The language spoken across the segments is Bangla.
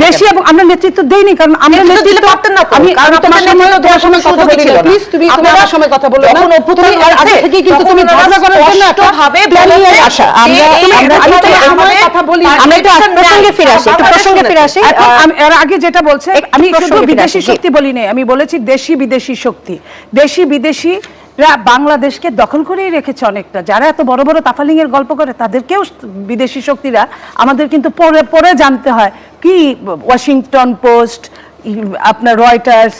দেশি এবং আমরা নেতৃত্ব দেইনি, কারণ আমরা নেতৃত্ব পারতেন না। আমি তোমার সময় কথা বলি না, প্লিজ তুমি আমার সময় কথা বলো না। তুমি আগে থেকে কিন্তু তুমি ঝগড়া করার জন্য একটা ভাবে বলে আসা। আমরা কথা বলি, আমরা একটু প্রসঙ্গে ফিরে আসি, একটু প্রসঙ্গে ফিরে আসি। এর আগে যেটা বলছে, আমি শুধু বিদেশি শক্তি বলি না, আমি বলেছি দেশি বিদেশি শক্তি। দেশি বিদেশি বাংলাদেশকে দখল করেই রেখেছে অনেকটা। যারা এত বড় বড় তাফালিং এর গল্প করে তাদেরকেও বিদেশি শক্তিরা আমাদের কিন্তু পরে পরে জানতে হয় কি ওয়াশিংটন পোস্ট, আপনার রয়টার্স,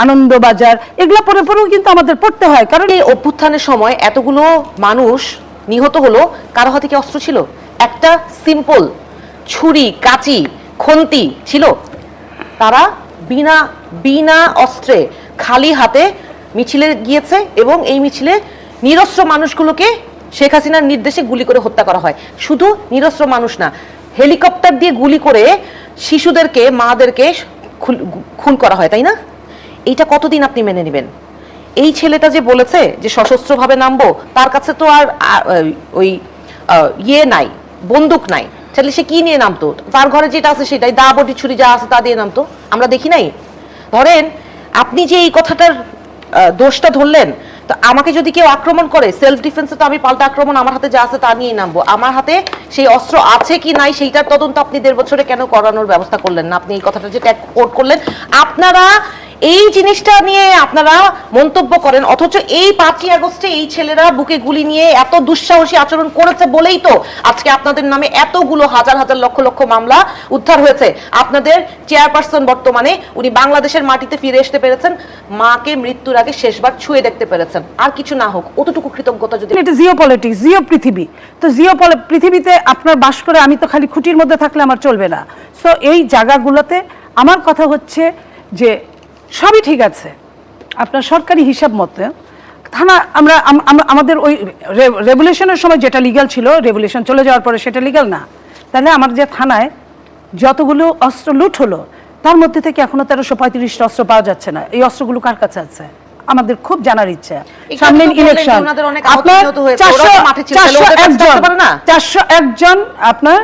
আনন্দবাজার, এগুলো পরে পরেও কিন্তু আমাদের পড়তে হয়। কারণ এই অভ্যুত্থানের সময় এতগুলো মানুষ নিহত হলো, কারো হাতে কি অস্ত্র ছিল? একটা সিম্পল ছুরি, কাঁচি, খন্তি ছিল। তারা বিনা বিনা অস্ত্রে খালি হাতে মিছিলে গিয়েছে এবং এই মিছিলে নিরস্ত্র মানুষগুলোকে শেখ হাসিনার নির্দেশে গুলি করে হত্যা করা হয়। শুধু নিরস্ত্র মানুষ না, হেলিকপ্টার দিয়ে গুলি করে শিশুদেরকে, মাদেরকে খুন করা হয়, তাই না? এইটা কতদিন আপনি মেনে নেবেন? এই ছেলেটা যে বলেছে যে সশস্ত্রভাবে নামবো, তার কাছে তো আর ওই ইয়ে নাই, বন্দুক নাই, তাহলে সে কি নিয়ে নামতো? তার ঘরে যেটা আছে সেটাই, দা বটি ছুরি যা আছে তা দিয়ে নামতো। আমরা দেখি নাই? ধরেন আপনি যে এই কথাটার দোষটা ধরলেন, তো আমাকে যদি কেউ আক্রমণ করে, সেলফ ডিফেন্সে তো আমি পাল্টা আক্রমণ আমার হাতে যা আছে তা নিয়েই নামবো। আমার হাতে সেই অস্ত্র আছে কি নাই সেইটার তদন্ত আপনি 1.5 বছরে কেন করানোর ব্যবস্থা করলেন না? আপনি এই কথাটা যেটা কোট করলেন, আপনারা এই জিনিসটা নিয়ে আপনারা মন্তব্য করেন, অথচ এই 5ই আগস্টে এই ছেলেরা বুকে গুলি নিয়ে এত দুঃসাহসী আচরণ করেছে বলেই তো আজকে আপনাদের নামে এতগুলো হাজার হাজার লক্ষ লক্ষ মামলা উদ্ধার হয়েছে। আপনাদের চেয়ারপারসন বর্তমানে উনি বাংলাদেশের মাটিতে ফিরে আসতে পেরেছেন, মাকে মৃত্যুর আগে শেষবার ছুঁয়ে দেখতে পেরেছেন। আর কিছু না হোক, অতটুকু কৃতজ্ঞতা যদি। এটা জিও পলিটিক্স, জিও পৃথিবী। তো জিও পৃথিবীতে আপনার বাস করে আমি তো খালি খুঁটির মধ্যে থাকলে আমার চলবে না। সো এই জায়গাগুলোতে আমার কথা হচ্ছে যে সবই ঠিক আছে, আপনার সরকারি হিসাব মতে থানা, আমরা আমাদের ওই রেগুলেশনের সময় যেটা লিগ্যাল ছিল, রেগুলেশন চলে যাওয়ার পরে সেটা লিগ্যাল না। তাহলে আমার যে থানায় যতগুলো অস্ত্র লুট হলো তার মধ্যে থেকে এখনো 1335টা অস্ত্র পাওয়া যাচ্ছে না। এই অস্ত্রগুলো কার কাছে আছে আমাদের খুব জানার ইচ্ছা। সামনে ইলেকশন, আপনার 401 জন আপনার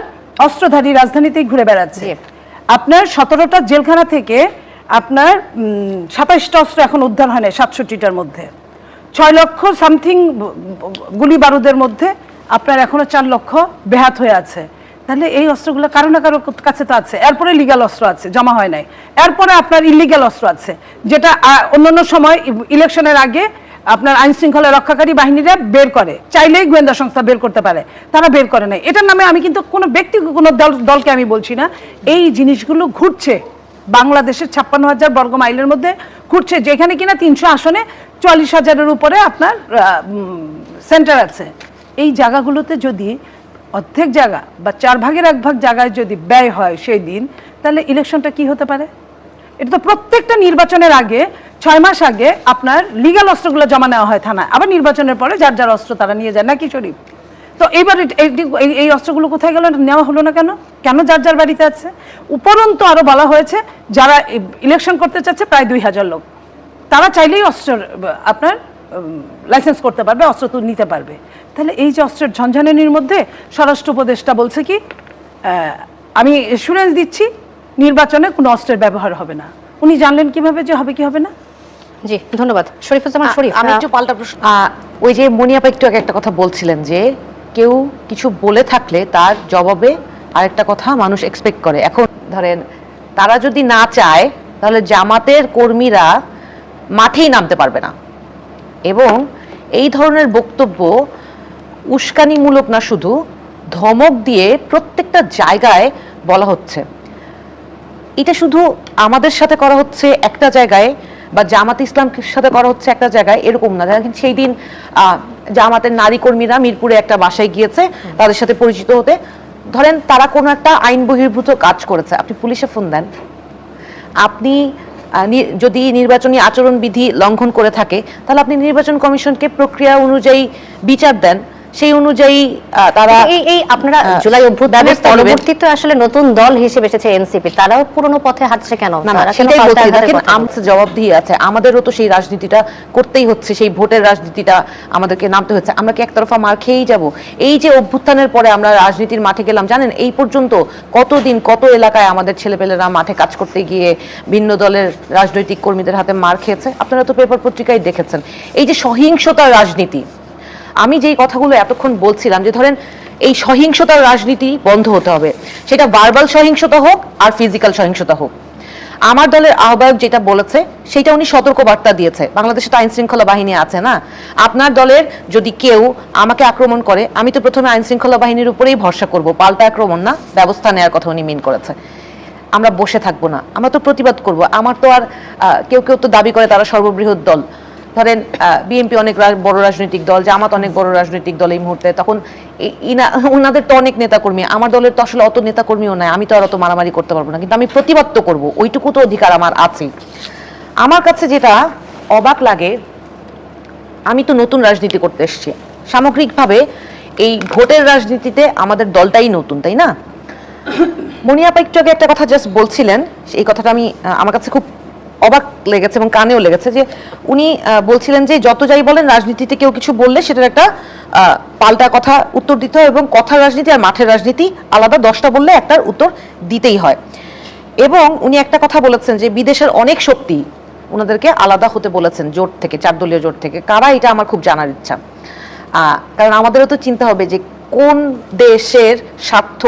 অস্ত্রধারী রাজধানীতেই ঘুরে বেড়াচ্ছে। আপনার 17টা জেলখানা থেকে আপনার 27টা অস্ত্র এখন উদ্ধার হয় না 67টার মধ্যে। 6 লক্ষ সামথিং গুলি বারুদের মধ্যে আপনার এখনো 4 লক্ষ বেহাত হয়ে আছে। তাহলে এই অস্ত্রগুলো কারো না কারো কাছে তো আছে। এরপরে লিগ্যাল অস্ত্র আছে, জমা হয় নাই। এরপরে আপনার ইলিগ্যাল অস্ত্র আছে, যেটা অন্যান্য সময় ইলেকশনের আগে আপনার আইন শৃঙ্খলা রক্ষাকারী বাহিনীরা বের করে, চাইলেই গোয়েন্দা সংস্থা বের করতে পারে, তারা বের করে নাই। এটার নামে আমি কিন্তু কোনো ব্যক্তি, কোনো দলকে আমি বলছি না। এই জিনিসগুলো ঘুরছে বাংলাদেশের 56,000 বর্গ মাইলের মধ্যে ঘুরছে, যেখানে কিনা 300 আসনে 44,000-এর উপরে আপনার সেন্টার আছে। এই জায়গাগুলোতে যদি অর্ধেক জায়গা বা 4 ভাগের 1 ভাগ জায়গায় যদি ব্যয় হয় সেই দিন, তাহলে ইলেকশনটা কি হতে পারে? এটা তো প্রত্যেকটা নির্বাচনের আগে 6 মাস আগে আপনার লিগ্যাল অস্ত্রগুলো জমা নেওয়া হয় থানায়, আবার নির্বাচনের পরে যার যার অস্ত্র তারা নিয়ে যায়, নাকি শরীফ? তো এইবার এই অস্ত্রগুলো কোথায় গেল? নেওয়া হলো না কেন? কেন যার যার বাড়িতে আছে? উপরন্তু আরো বলা হয়েছে যারা ইলেকশন করতে চাচ্ছে প্রায় 2000 লোক, তারা চাইলেই অস্ত্র আপনার লাইসেন্স করতে পারবে, অস্ত্র তো নিতে পারবে। তাহলে এই যে অস্ত্রের ঝঞ্ঝানির মধ্যে স্বরাষ্ট্র উপদেষ্টা বলছে কি, আমি এসুরেন্স দিচ্ছি নির্বাচনে কোনো অস্ত্রের ব্যবহার হবে না। উনি জানলেন কিভাবে যে হবে কি হবে না? জি ধন্যবাদ। শরীফুজ্জামান শরীফ, আমি একটু পাল্টা প্রশ্ন, ওই যে মনিয়াপা একটু আগে একটা কথা বলছিলেন যে কেউ কিছু বলে থাকলে তার জবাবে আরেকটা কথা মানুষ এক্সপেক্ট করে। এখন ধরেন তারা যদি না চায় তাহলে জামাতের কর্মীরা মাঠেই নামতে পারবে না, এবং এই ধরনের বক্তব্য উস্কানিমূলক না, শুধু ধমক দিয়ে প্রত্যেকটা জায়গায় বলা হচ্ছে। এটা শুধু আমাদের সাথে করা হচ্ছে একটা জায়গায়, বা জামাত ইসলামের সাথে করা হচ্ছে একটা জায়গায়, এরকম না। দেখেন সেই দিন জামাতের নারী কর্মীরা মিরপুরে একটা বাসায় গিয়েছে তাদের সাথে পরিচিত হতে। ধরেন তারা কোনো একটা আইন বহির্ভূত কাজ করেছে, আপনি পুলিশে ফোন দেন, আপনি যদি নির্বাচনী আচরণবিধি লঙ্ঘন করে থাকে তাহলে আপনি নির্বাচন কমিশনকে প্রক্রিয়া অনুযায়ী বিচার দেন, সেই অনুযায়ী তারা এই আপনারা জুলাই অভ্যুত্থানের পরবর্তীতে আসলে নতুন দল হিসেবে এসেছে এনসিপি, তারাও পুরনো পথে হাঁটছে কেন? না তারা কেন সেটাই বলছি, পাল্টা দেখেন কথা বলছে? আমাদের জবাবদিহি আছে, আমাদেরও তো সেই রাজনীতিটা করতেই হচ্ছে, সেই ভোটের রাজনীতিটা আমাদেরকে নামতে হচ্ছে। আমরা কি একতরফা মার খেয়েই যাব? এই যে অভ্যুত্থানের পরে আমরা রাজনীতির মাঠে গেলাম, জানেন এই পর্যন্ত কতদিন কত এলাকায় আমাদের ছেলেপেলেরা মাঠে কাজ করতে গিয়ে ভিন্ন দলের রাজনৈতিক কর্মীদের হাতে মার খেয়েছে, আপনারা তো পেপার পত্রিকায় দেখেছেন। এই যে সহিংসতার রাজনীতি, আমি যেই কথাগুলো এতক্ষণ বলছিলাম যে ধরেন এই সহিংসতার রাজনীতি বন্ধ হতে হবে, সেটা ভার্বাল সহিংসতা হোক আর ফিজিক্যাল সহিংসতা হোক। আমার দলের আহ্বায়ক যেটা বলেছে সেটা উনি সতর্ক বার্তা দিয়েছে। বাংলাদেশে তো আইন শৃঙ্খলা বাহিনী আছে না, আপনার দলের যদি কেউ আমাকে আক্রমণ করে, আমি তো প্রথমে আইন শৃঙ্খলা বাহিনীর উপরেই ভরসা করব, পাল্টা আক্রমণ না, ব্যবস্থা নেওয়ার কথা উনি মিন করেছে। আমরা বসে থাকবো না, আমরা তো প্রতিবাদ করব। আমার তো আর কেউ কেউ তো দাবি করে তারা সর্ববৃহৎ দল, ধরেন বিএনপি অনেক বড় রাজনৈতিক দল, জামাত অনেক বড় রাজনৈতিক দল এই মুহূর্তে, তখন ওনাদের তো অনেক নেতাকর্মী, আমার দলের তো আসলে অত নেতাকর্মীও নাই, আমি তো আর অত মারামারি করতে পারবো না, কিন্তু আমি প্রতিবাদ তো করবো, ওইটুকু তো অধিকার আমার আছে। আমার কাছে যেটা অবাক লাগে, আমি তো নতুন রাজনীতি করতে এসেছি, সামগ্রিকভাবে এই ভোটের রাজনীতিতে আমাদের দলটাই নতুন, তাই না? মনিয়াপা একটু আগে একটা কথা জাস্ট বলছিলেন, এই কথাটা আমি আমার কাছে খুব অবাক লেগেছে এবং কানেও লেগেছে, যে উনি বলছিলেন যে যত যাই বলেন রাজনীতিতে কেউ কিছু বললে সেটার একটা পাল্টা কথা উত্তর দিতে হয়, এবং কথার রাজনীতি আর মাঠের রাজনীতি আলাদা, 10টা বললে একটার উত্তর দিতেই হয়। এবং উনি একটা কথা বলেছেন যে বিদেশের অনেক শক্তি ওনাদেরকে আলাদা হতে বলেছেন জোট থেকে, 4 দলীয় জোট থেকে। কারা, এটা আমার খুব জানার ইচ্ছা, কারণ আমাদেরও তো চিন্তা হবে যে কোন দেশের স্বার্থ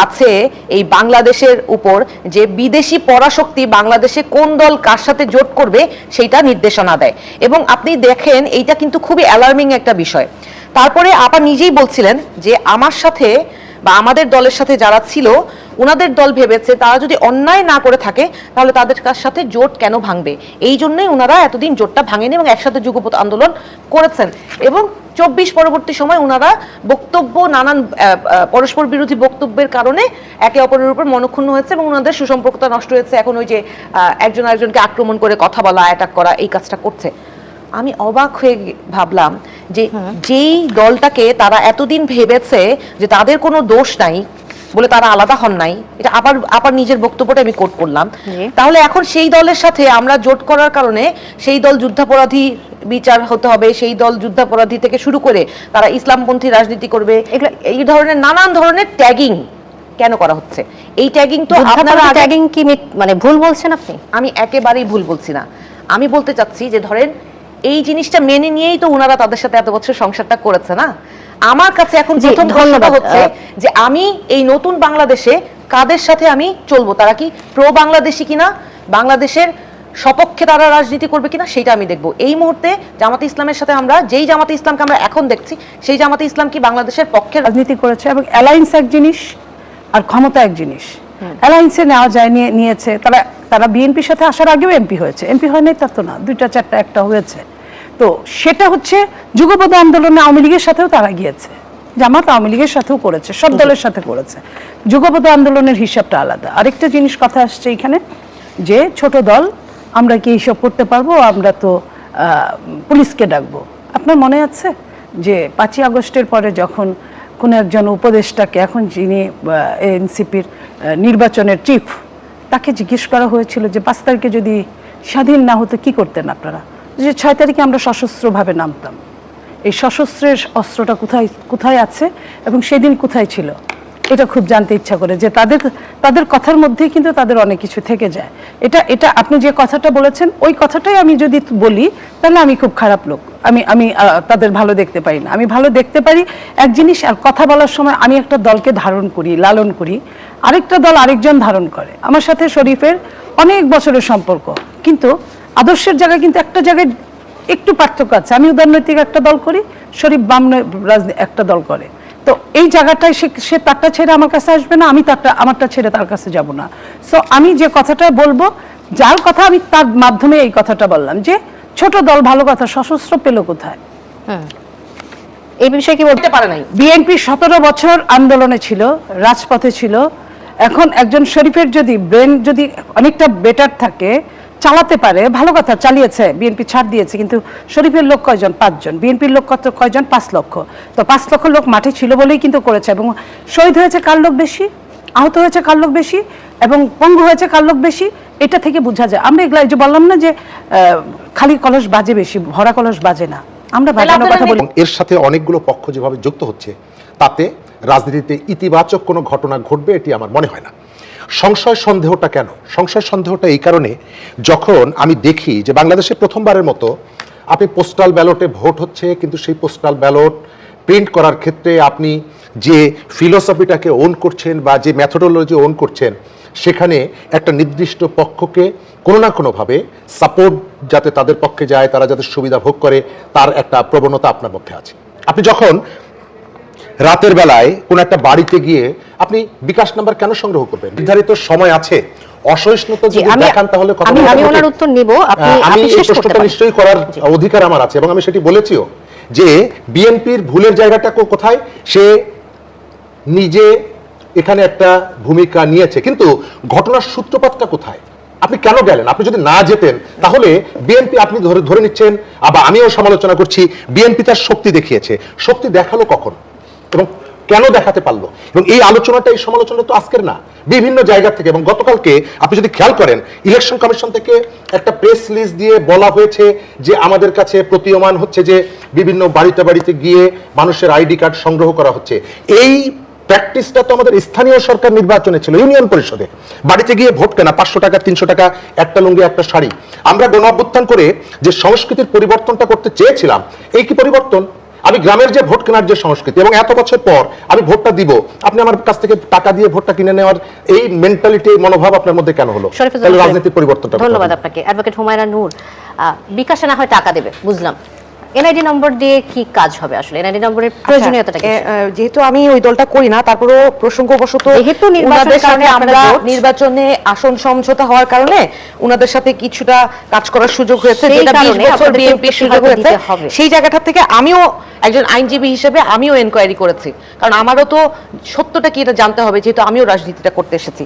আছে এই বাংলাদেশের উপর, যে বিদেশি পরাশক্তি বাংলাদেশে কোন দল কার সাথে জোট করবে সেইটা নির্দেশনা দেয়। এবং আপনি দেখেন এইটা কিন্তু খুবই অ্যালার্মিং একটা বিষয়। তারপরে আপা নিজেই বলছিলেন যে আমার সাথে বা আমাদের দলের সাথে যারা ছিল, ওনাদের দল ভেবেছে তারা যদি অন্যায় না করে থাকে তাহলে তাদের সাথে জোট কেন ভাঙবে, এই জন্যই ওনারা এতদিন জোটটা ভাঙেনি এবং একসাথে যুগপৎ আন্দোলন করেছেন। এবং 24 পরবর্তী সময় ওনারা বক্তব্য, নানান পরস্পর বিরোধী বক্তব্যের কারণে একে অপরের উপর মনক্ষুণ্ণ হয়েছে এবং ওনাদের সুসম্পর্কতা নষ্ট হয়েছে। এখন ওই যে একজন আরেকজনকে আক্রমণ করে কথা বলা, অ্যাটাক করা, এই কাজটা করছে। আমি অবাক হয়ে ভাবলাম যে যেই দলটাকে তারা এতদিন ভেবেছে যে তাদের কোনো দোষ নাই বলে তারা আলাদা হন নাই, এটা আবার নিজের বক্তব্যটা আমি কোট করলাম, তাহলে এখন সেই দলের সাথে আমরা জোট করার কারণে সেই দল যুদ্ধাপরাধী বিচার হতে হবে, সেই দল যুদ্ধাপরাধী থেকে শুরু করে তারা ইসলামপন্থী রাজনীতি করবে, এগুলো এই ধরনের নানান ধরনের ট্যাগিং কেন করা হচ্ছে? এই ট্যাগিং তো আপনারা ট্যাগিং কি মানে ভুল বলছেন আপনি? আমি একেবারেই ভুল বলছি না, আমি বলতে চাচ্ছি যে ধরেন এই জিনিসটা মেনে নিয়েই তো ওনারা তাদের সাথে এত বছর সংসারটা করেছে না। আমার কাছে এখন প্রথম প্রশ্নটা হচ্ছে যে আমি এই নতুন বাংলাদেশে কাদের সাথে আমি চলবো, তারা কি প্রো বাংলাদেশি কিনা, বাংলাদেশের সপক্ষে তারা রাজনীতি করবে কিনা, সেটা আমি দেখবো। এই মুহূর্তে জামাতে ইসলামের সাথে আমরা যেই জামাতে ইসলামকে আমরা এখন দেখছি, সেই জামাতে ইসলাম কি বাংলাদেশের পক্ষে রাজনীতি করেছে? এবং অ্যালায়েন্স এক জিনিস আর ক্ষমতা এক জিনিস। অ্যালায়েন্সে নেওয়া যায়, নিয়েছে তারা বিএনপির সাথে আসার আগেও এমপি হয়েছে, এমপি হয় নাই তা তো না, 2টা 4টা একটা হয়েছে। তো সেটা হচ্ছে যুগপৎ আন্দোলনে আওয়ামী লীগের সাথেও তারা গিয়েছে, জামাত আওয়ামী লীগের সাথেও করেছে, সব দলের সাথে করেছে। যুগপৎ আন্দোলনের হিসাবটা আলাদা। আরেকটা জিনিস কথা আসছে এখানে, যে ছোট দল আমরা কি এইসব করতে পারবো, আমরা তো পুলিশকে ডাকবো। আপনার মনে আছে যে 5ই আগস্টের পরে যখন কোনো একজন উপদেষ্টাকে, এখন যিনি এনসিপির নির্বাচনের চিফ, তাকে জিজ্ঞেস করা হয়েছিল যে 5 তারিখে যদি স্বাধীন না হতো কি করতেন আপনারা? যে 6 তারিখে আমরা সশস্ত্রভাবে নামতাম। এই সশস্ত্রের অস্ত্রটা কোথায় আছে এবং সেদিন কোথায় ছিল, এটা খুব জানতে ইচ্ছা করে। যে তাদের কথার মধ্যেই কিন্তু তাদের অনেক কিছু থেকে যায়। এটা আপনি যে কথাটা বলেছেন, ওই কথাটাই আমি যদি বলি তাহলে আমি খুব খারাপ লোক, আমি তাদের ভালো দেখতে পারি না। আমি ভালো দেখতে পারি এক জিনিস, আর কথা বলার সময় আমি একটা দলকে ধারণ করি, লালন করি, আরেকটা দল আরেকজন ধারণ করে। আমার সাথে শরীফের অনেক বছরের সম্পর্ক, কিন্তু আদর্শের জায়গায় কিন্তু একটা জায়গায় একটু পার্থক্য আছে। আমি উদারনৈতিক একটা দল করি, শরীফ বাম একটা দল করে। তো এই জায়গাটায় সে তারটা ছেড়ে আমার কাছে আসবে না, আমি আমারটা ছেড়ে তার কাছে যাব না। সো আমি যে কথাটা বলবো, যার কথা আমি তার মাধ্যমে এই কথাটা বললাম, যে ছোট দল ভালো কথা, সশস্ত্র পেল কোথায়? এই বিষয়ে কি বলতে পারে নাই? বিএনপি 17 বছর আন্দোলনে ছিল, রাজপথে ছিল, এখন একজন শরীফের যদি ব্রেন যদি অনেকটা বেটার থাকে, চালাতে পারে, ভালো কথা, চালিয়েছে, বিএনপি ছাড় দিয়েছে, কিন্তু শরীফের লোক কয়জন? 5 জন। বিএনপির লোক কয়জন? 5 লক্ষ। তো 5 লক্ষ লোক মাঠে ছিল বলেই কিন্তু করেছে। এবং শহীদ হয়েছে কার লোক বেশি, আহত হয়েছে কার লোক বেশি, এবং পঙ্গু হয়েছে কার লোক বেশি, এটা থেকে বোঝা যায়। আমরা এগুলা, এই যে বললাম না যে খালি কলস বাজে বেশি, ভরা কলস বাজে না, আমরা বাজানোর কথা বলি। এর সাথে অনেকগুলো পক্ষ যেভাবে যুক্ত হচ্ছে, তাতে রাজনীতিতে ইতিবাচক কোনো ঘটনা ঘটবে এটি আমার মনে হয় না। সংশয় সন্দেহটা কেন? সংশয় সন্দেহটা এই কারণে, যখন আমি দেখি যে বাংলাদেশে প্রথমবারের মতো আপনি পোস্টাল ব্যালটে ভোট হচ্ছে, কিন্তু সেই পোস্টাল ব্যালট প্রিন্ট করার ক্ষেত্রে আপনি যে ফিলোসফিটাকে ওন করছেন বা যে মেথোডোলজি ওন করছেন, সেখানে একটা নির্দিষ্ট পক্ষকে কোনো না কোনোভাবে সাপোর্ট যাতে তাদের পক্ষে যায়, তারা যাতে সুবিধা ভোগ করে, তার একটা প্রবণতা আপনার মধ্যে আছে। আপনি যখন রাতের বেলায় কোনো একটা বাড়িতে গিয়ে আপনি বিকাশ নাম্বার কেন সংগ্রহ করবেন? নির্ধারিত সময় আছে। অসহিষ্ণুতা যদি দেখান তাহলে কথা বলতে আমি ওনার উত্তর নিব, আমি এই প্রশ্নটা নিশ্চয়ই করার অধিকার আমার আছে, এবং আমি সেটি বলেছিও যে বিএনপির ভুলের জায়গাটা কোথায়, সে নিজে এখানে একটা ভূমিকা নিয়েছে, কিন্তু ঘটনার সূত্রপাতটা কোথায়? আপনি কেন গেলেন? আপনি যদি না যেতেন তাহলে বিএনপি, আপনি ধরে নিচ্ছেন, আবার আমিও সমালোচনা করছি, বিএনপি তার শক্তি দেখিয়েছে। শক্তি দেখালো কখন এবং কেন দেখাতে পারলো? এবং এই আলোচনাটা, এই সমালোচনা তো আজকের না, বিভিন্ন জায়গা থেকে। এবং গতকালকে আপনি যদি খেয়াল করেন, ইলেকশন কমিশন থেকে একটা প্রেস লিস্ট দিয়ে বলা হয়েছে যে আমাদের কাছে প্রতীয়মান হচ্ছে যে বিভিন্ন বাড়িতে বাড়িতে গিয়ে মানুষের আইডি কার্ড সংগ্রহ করা হচ্ছে। এই প্র্যাকটিসটা তো আমাদের স্থানীয় সরকার নির্বাচনে ছিল, ইউনিয়ন পরিষদে বাড়িতে গিয়ে ভোট কেনা, 500 টাকা 300 টাকা, একটা লুঙ্গি একটা শাড়ি। আমরা গণ অভ্যুত্থান করে যে সংস্কৃতির পরিবর্তনটা করতে চেয়েছিলাম, এই কি পরিবর্তন? আমি গ্রামের যে ভোট কেনার যে সংস্কৃতি, এবং এত বছর পর আমি ভোটটা দিব, আপনি আমার কাছ থেকে টাকা দিয়ে ভোটটা কিনে নেওয়ার এই মেন্টালিটি, মনোভাব আপনার মধ্যে কেন হলো? তাহলে রাজনীতির পরিবর্তনটা। ধন্যবাদ আপনাকে অ্যাডভোকেট হুমায়রা নূর। বিকাশে না হয় টাকা দেবে, বুঝলাম, এনআইডি নম্বর দিয়ে কি কাজ হবে আসলে? এনআইডি নম্বরের প্রয়োজনীয়তাটা কি? যেহেতু আমি ওই দলটা করি না, তারপরেও প্রসঙ্গবশত যেহেতু উনাদের সাথে আমরা ভোট, নির্বাচনে আসন সমঝোতা হওয়ার কারণে উনাদের সাথে কিছুটা কাজ করার সুযোগ হয়েছে, যেটা 20 বছর বিএনপির সুযোগ হয়েছে। সেই জায়গাটা থেকে আমিও একজন আইনজীবী হিসেবে আমিও এনকোয়ারি করেছি, কারণ আমারও তো সত্যটা কি এটা জানতে হবে, যেহেতু আমিও রাজনীতিটা করতে এসেছি।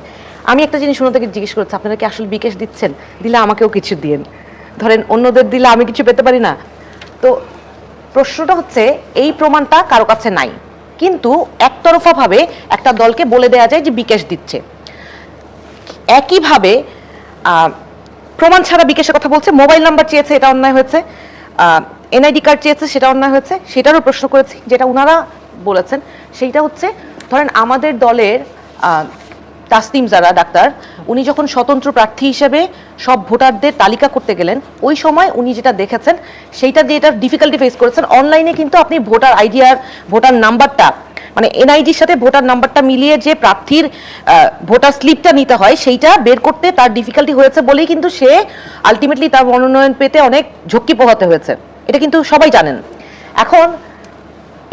আমি একটা জিনিস ওনাদেরকে জিজ্ঞেস করেছি, আপনারা কি আসলে বিকাশ দিচ্ছেন? দিলে আমাকেও কিছু দিয়েন, ধরেন অন্যদের দিলে আমি কিছু পেতে পারি না। তো প্রশ্নটা হচ্ছে, এই প্রমাণটা কারো কাছে নাই, কিন্তু একতরফা ভাবে একটা দলকে বলে দেয়া যায় যে বিকাশ দিচ্ছে। একইভাবে প্রমাণ ছাড়া বিকাশের কথা বলছে, মোবাইল নাম্বার চেয়েছে, এটা অন্যায় হয়েছে, এনআইডি কার্ড চেয়েছে, সেটা অন্যায় হয়েছে। সেটারও প্রশ্ন করেছি, যেটা ওনারা বলেছেন সেইটা হচ্ছে, ধরেন আমাদের দলের তাসনিম যারা ডাক্তার, উনি যখন স্বতন্ত্র প্রার্থী হিসেবে সব ভোটারদের তালিকা করতে গেলেন, ওই সময় উনি যেটা দেখেছেন, সেইটা দিয়ে এটা ডিফিকাল্টি ফেস করেছেন। অনলাইনে কিন্তু আপনি ভোটার আইডি আর ভোটার নাম্বারটা, মানে এনআইডির সাথে ভোটার নাম্বারটা মিলিয়ে যে প্রার্থীর ভোটার স্লিপটা নিতে হয়, সেইটা বের করতে তার ডিফিকাল্টি হয়েছে বলেই কিন্তু সে আলটিমেটলি তার মনোনয়ন পেতে অনেক ঝক্কি পোহাতে হয়েছে। এটা কিন্তু সবাই জানেন। এখন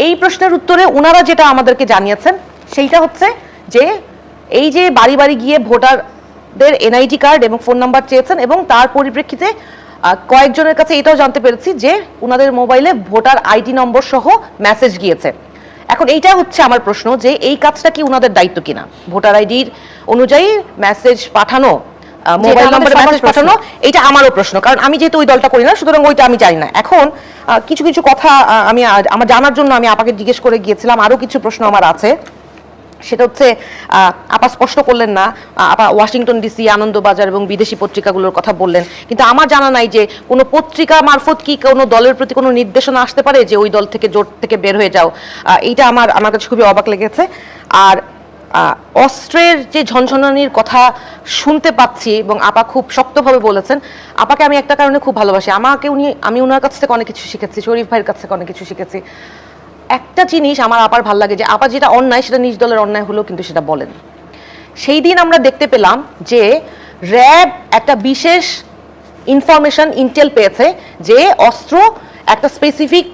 এই প্রশ্নের উত্তরে ওনারা যেটা আমাদেরকে জানিয়েছেন সেইটা হচ্ছে যে, এই যে বাড়ি বাড়ি গিয়ে ভোটারদের এনআইডি কার্ড এবং ফোন নাম্বার চেয়েছেন, এবং তার পরিপ্রেক্ষিতে কয়েকজনের কাছে এটাও জানতে পেরেছি যে ওনাদের মোবাইলে ভোটার আইডি নম্বর সহ মেসেজ গিয়েছে। এখন এইটা হচ্ছে আমার প্রশ্ন, যে এই কাজটা কি ওনাদের দায়িত্ব কিনা? ভোটার আইডির অনুযায়ী মেসেজ পাঠানো, মোবাইল নম্বরে মেসেজ পাঠানো, এটা আমারও প্রশ্ন, কারণ আমি যেহেতু ওই দলটা করি না, সুতরাং ওইটা আমি জানি না। এখন কিছু কিছু কথা আমি আমার জানার জন্য আমি আপাকে জিজ্ঞেস করে গিয়েছিলাম, আরও কিছু প্রশ্ন আমার আছে। সেটা হচ্ছে, আপা স্পষ্ট করলেন না, আপা ওয়াশিংটন ডিসি, আনন্দবাজার এবং বিদেশি পত্রিকাগুলোর কথা বললেন, কিন্তু আমার জানা নাই যে কোনো পত্রিকা মারফত কি কোনো দলের প্রতি কোনো নির্দেশনা আসতে পারে যে ওই দল থেকে, জোট থেকে বের হয়ে যাও। এইটা আমার কাছে খুবই অবাক লেগেছে। আর অস্ত্রের যে ঝনঝনানির কথা শুনতে পাচ্ছি, এবং আপা খুব শক্তভাবে বলেছেন, আপাকে আমি একটা কারণে খুব ভালোবাসি, আমি ওনার কাছ থেকে অনেক কিছু শিখেছি, শরীফ ভাইয়ের কাছ থেকে অনেক কিছু শিখেছি। একটা জিনিস আমার আপার ভাল লাগে, যে আপা যেটা অন্যায় সেটা নিজ দলের অন্যায় হলো কিন্তু সেটা বলেন। সেই দিন আমরা দেখতে পেলাম যে র্যাব একটা বিশেষ ইনফরমেশন, ইন্টেল পেয়েছে যে অস্ত্র, একটা স্পেসিফিক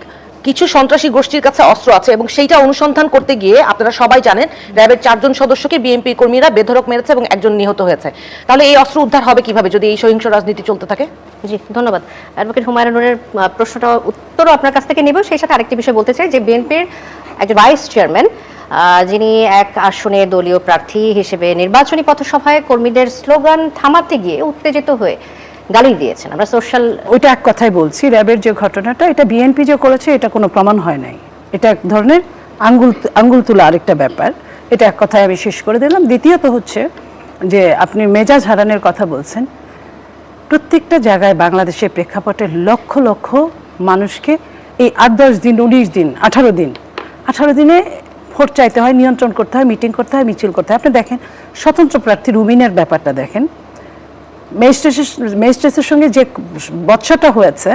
কিছু সন্ত্রাসী গোষ্ঠীর কাছে অস্ত্র আছে, এবং সেইটা অনুসন্ধান করতে গিয়ে আপনারা সবাই জানেন র্যাবের 4 জন সদস্যকে বিএনপি কর্মীরা বেধড়ক মেরেছে এবং একজন নিহত হয়েছে। তাহলে এই অস্ত্র উদ্ধার হবে কিভাবে যদি এই সহিংস রাজনীতি চলতে থাকে? জি, ধন্যবাদ। অ্যাডভোকেট হুমায়রা নূরের প্রশ্নটা উত্তরও আপনার কাছ থেকে নেব। সেই সাথে আরেকটি বিষয় বলতে চাই যে বিএনপির একজন ভাইস চেয়ারম্যান যিনি এক আসনে দলীয় প্রার্থী হিসেবে নির্বাচনী পথসভায় কর্মীদের স্লোগান থামাতে গিয়ে উত্তেজিত হয়ে গালি দিয়েছেন। আমরা সোশ্যাল ওইটা এক কথাই বলছি, র্যাবের যে ঘটনাটা, এটা বিএনপি যে করেছে এটা কোনো প্রমাণ হয় নাই, এটা এক ধরনের আঙ্গুল তোলা আরেকটা ব্যাপার, এটা এক কথায় আমি শেষ করে দিলাম। দ্বিতীয়ত হচ্ছে যে আপনি মেজাজ হারানোর কথা বলছেন, প্রত্যেকটা জায়গায় বাংলাদেশের প্রেক্ষাপটে লক্ষ লক্ষ মানুষকে এই 8-10 দিন, 19 দিন, 18 দিনে ভোট চাইতে হয়, নিয়ন্ত্রণ করতে হয়, মিটিং করতে হয়, মিছিল করতে হয়। আপনি দেখেন স্বতন্ত্র প্রার্থী রুমিনের ব্যাপারটা দেখেন, ম্যাজিস্ট্রেটের সঙ্গে যে বৎসাটা হয়েছে,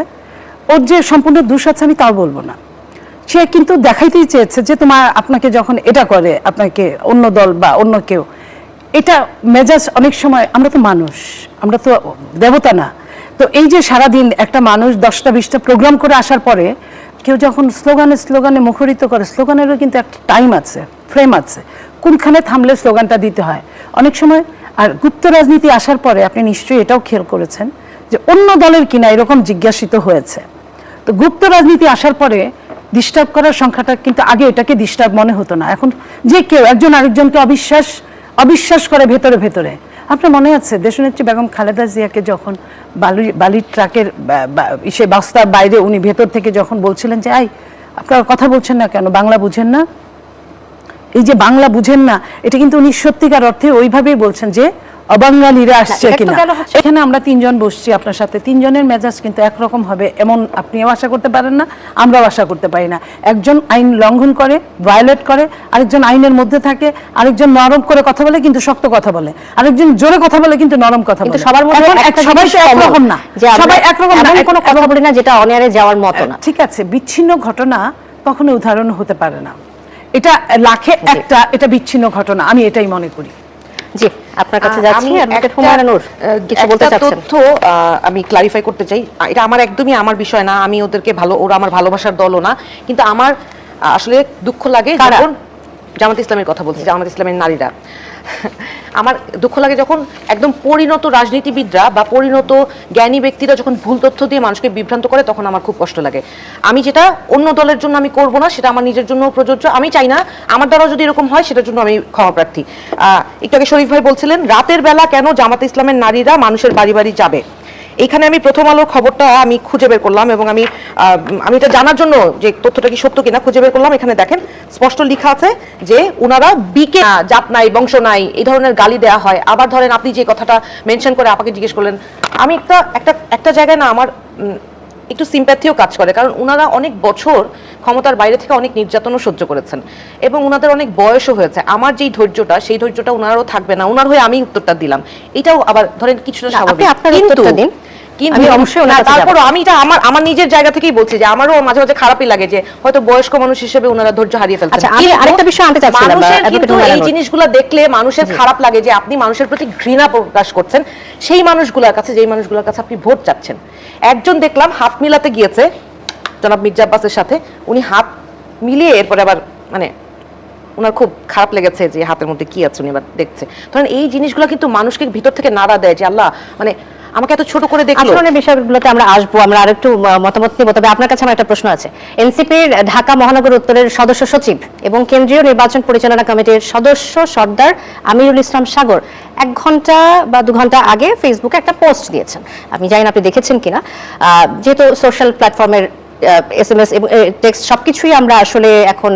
ওর যে সম্পূর্ণ দোষ আছে আমি তাও বলবো না, সে কিন্তু দেখাইতেই চেয়েছে যে আপনাকে যখন এটা করে, আপনাকে অন্য দল বা অন্য কেউ, এটা মেজাজ অনেক সময়, আমরা তো মানুষ, আমরা তো দেবতা না। তো এই যে সারাদিন একটা মানুষ 10টা-20টা প্রোগ্রাম করে আসার পরে কেউ যখন স্লোগানে মুখরিত করে, স্লোগানেরও কিন্তু একটা টাইম আছে, ফ্রেম আছে, কোনখানে থামলে স্লোগানটা দিতে হয় অনেক সময়। আর গুপ্ত রাজনীতি আসার পরে আপনি নিশ্চয়ই এটাও খেয়াল করেছেন যে অন্য দলের কিনা এরকম জিজ্ঞাসিত হয়েছে। তো গুপ্ত রাজনীতি আসার পরে ডিস্টার্ব করার সংখ্যাটা কিন্তু আগে এটাকে ডিস্টার্ব মনে হতো না, এখন যে কেউ একজন আরেকজনকে অবিশ্বাস করে ভেতরে ভেতরে। আপনার মনে আছে দেশনেত্রী বেগম খালেদা জিয়াকে যখন বালির ট্রাকের বাস্তার বাইরে উনি ভেতর থেকে যখন বলছিলেন যে আপনারা কথা বলছেন না কেন, বাংলা বুঝেন না? এই যে বাংলা বুঝেন না, এটা কিন্তু উনি সত্যিকার অর্থে ওইভাবেই বলছেন যে অবাঙালিরা আসছে কিনা। এখানে আমরা 3 জন বসছি আপনার সাথে, 3 জনের মেজাজ কিন্তু একরকম হবে এমন আপনিও আশা করতে পারেন না, আমরাও আশা করতে পারি না। একজন আইন লঙ্ঘন করে, ভায়োলেট করে, আরেকজন আইনের মধ্যে থাকে, আরেকজন নরম করে কথা বলে কিন্তু শক্ত কথা বলে, আরেকজন জোরে কথা বলে কিন্তু নরম কথা বলে। সবার মধ্যে সবাই তো একরকম না, সবাই একরকম না, কোনো কথা বলি না যেটা অনিয়ারে যাওয়ার মতো না। ঠিক আছে, বিচ্ছিন্ন ঘটনা কখনো উদাহরণ হতে পারে না, এটা লাখে একটা, এটা বিচ্ছিন্ন ঘটনা, আমি এটাই মনে করি। জি, আপনার কাছে যাচ্ছি। অ্যাডভোকেট হুমায়রা নূর কিছু বলতে চাচ্ছেন? তথ্য আমি ক্লারিফাই করতে চাই, এটা আমার একদমই আমার বিষয় না, আমি ওদেরকে ওরা আমার ভালোবাসার দলও না, কিন্তু আমার আসলে দুঃখ লাগে যখন জামাত ইসলামের কথা বলছি, জামাত ইসলামের নারীরা, আমার দুঃখ লাগে যখন একদম পরিণত রাজনীতিবিদরা বা পরিণত জ্ঞানী ব্যক্তিরা যখন ভুল তথ্য দিয়ে মানুষকে বিভ্রান্ত করে, তখন আমার খুব কষ্ট লাগে। আমি যেটা অন্য দলের জন্য আমি করব না, সেটা আমার নিজের জন্য প্রযোজ্য। আমি চাই না আমার দ্বারা যদি এরকম হয়, সেটার জন্য আমি ক্ষমা প্রার্থী। একটু আগে শরীফ ভাই বলছিলেন রাতের বেলা কেন জামাত ইসলামের নারীরা মানুষের বাড়ি বাড়ি যাবে। এখানে আমি প্রথম আলোর খবরটা আমি খুঁজে বের করলাম এবং আমি এটা জানার জন্য যে তথ্যটা কি সত্য কিনা খুঁজে বের করলাম। এখানে দেখেন স্পষ্ট লেখা আছে যে উনারা বিকে জাত নাই, বংশ নাই, এই ধরনের গালি দেওয়া হয়। আবার ধরেন আপনি যে কথাটা মেনশন করে আমাকে জিজ্ঞেস করলেন, আমি একটা জায়গায় না আমার একটু সিম্প্যাথিও কাজ করে, কারণ উনারা অনেক বছর ক্ষমতার বাইরে থেকে অনেক নির্যাতনও সহ্য করেছেন এবং উনাদের অনেক বয়সও হয়েছে। আমার যেই ধৈর্যটা, সেই ধৈর্যটা উনারও থাকবে না। উনার হয়ে আমি উত্তরটা দিলাম, এটাও আবার ধরেন কিছুটা স্বাভাবিক, তারপরও আমি এটা আমার নিজের জায়গা থেকেই বলছি যে আমারও মাঝে মাঝে খারাপই লাগে যে হয়তো বয়স্ক মানুষ হিসেবে ওনারা ধৈর্য হারিয়ে ফেলছেন। আরেকটা বিষয় আনতে চাচ্ছিলাম, কিন্তু এই জিনিসগুলো দেখলে মানুষের খারাপ লাগে যে আপনি মানুষের প্রতি ঘৃণা প্রকাশ করছেন সেই মানুষগুলোর কাছে, যেই মানুষগুলোর কাছে আপনি ভোট চাচ্ছেন। একজন দেখলাম হাত মিলাতে গিয়েছে জনাব মির্জা আব্বাসের সাথে, উনি হাত মিলিয়ে এরপরে আবার ওনার খুব খারাপ লেগেছে যে হাতের মধ্যে কি আছে উনি এবার দেখছে। ধরেন এই জিনিসগুলো কিন্তু মানুষকে ভিতর থেকে নাড়া দেয় যে আল্লাহ আমাকে এত ছোট করে দেখলো। আসলে বিষয়গুলোতে আমরা আসবো, আমরা আরেকটু মতামত নিব। তবে আপনার কাছে আমার একটা প্রশ্ন আছে। এনসিপির ঢাকা মহানগর উত্তরের সদস্য সচিব এবং কেন্দ্রীয় নির্বাচন পরিচালনা কমিটির সদস্য সর্দার আমিরুল ইসলাম সাগর 1 ঘন্টা বা 2 ঘন্টা আগে ফেসবুকে একটা পোস্ট দিয়েছেন, আমি জানি না আপনি দেখেছেন কিনা। যেহেতু সোশ্যাল প্ল্যাটফর্মের SMS এবং টেক্সট সবকিছুই আমরা আসলে এখন